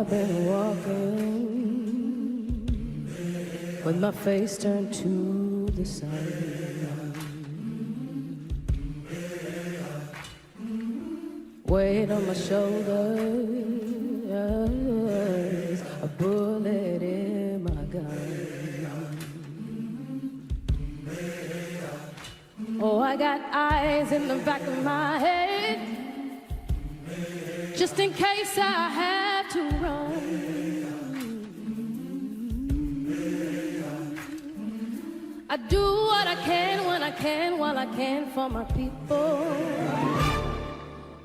I've been walking with my face turned to the sun. Weight on my shoulders, a bullet in my gun. Oh, I got eyes in the back of my head, just in case I have to run. I do what I can when I can, while I can for my people.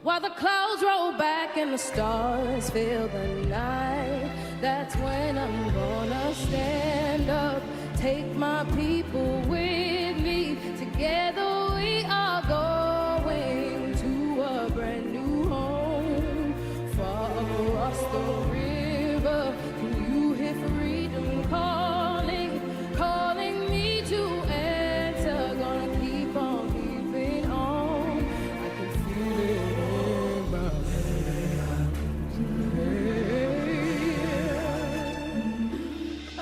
While the clouds roll back and the stars fill the night, that's when I'm gonna stand up, take my people with me. Together we are going to a brand new home, far across the river. Can you hear freedom calling, calling me to answer? Gonna keep on keeping on. I can feel it in my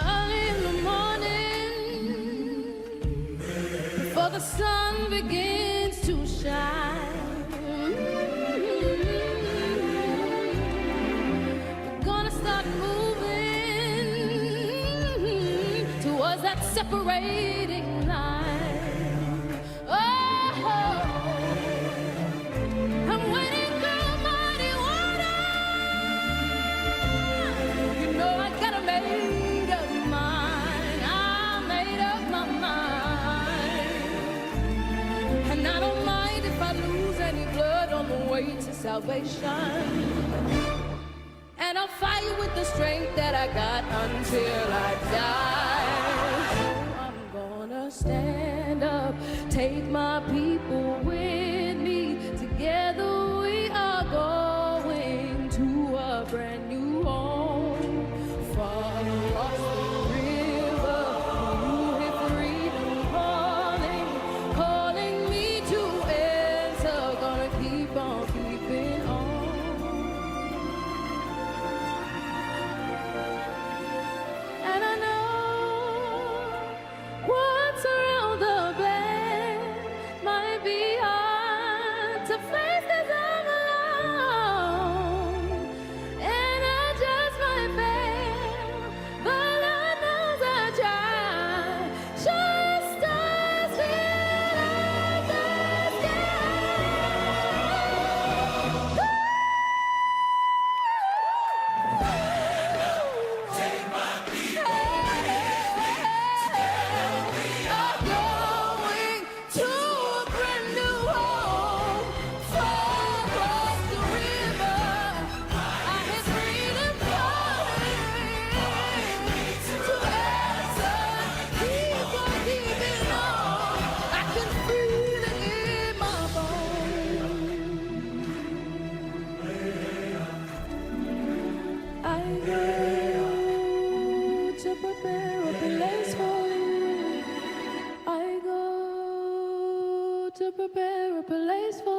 early in the morning, before the sun begins to shine, we're gonna start moving towards that separating line. Oh, I'm waiting through mighty water. You know I got a made up mind. I made up my mind. And I don't mind if I lose any blood on the way to salvation. And I'll fight with the strength that I got until I die. So I'm gonna stand up, take my people with me. Together we are going to a brand new home, far across the river. You hear freedom calling, calling me to answer. Gonna keep on keeping on. And I know what's around the bend might be hard to face 'cause I'm alone, and I just might fail, but Lord knows I try. Just stars feel like the going to a brand new home, far across the river. I hear freedom calling to answer. Keep on keeping on. I can feel it in my bones. I go to prepare a place for you. I go to prepare a place for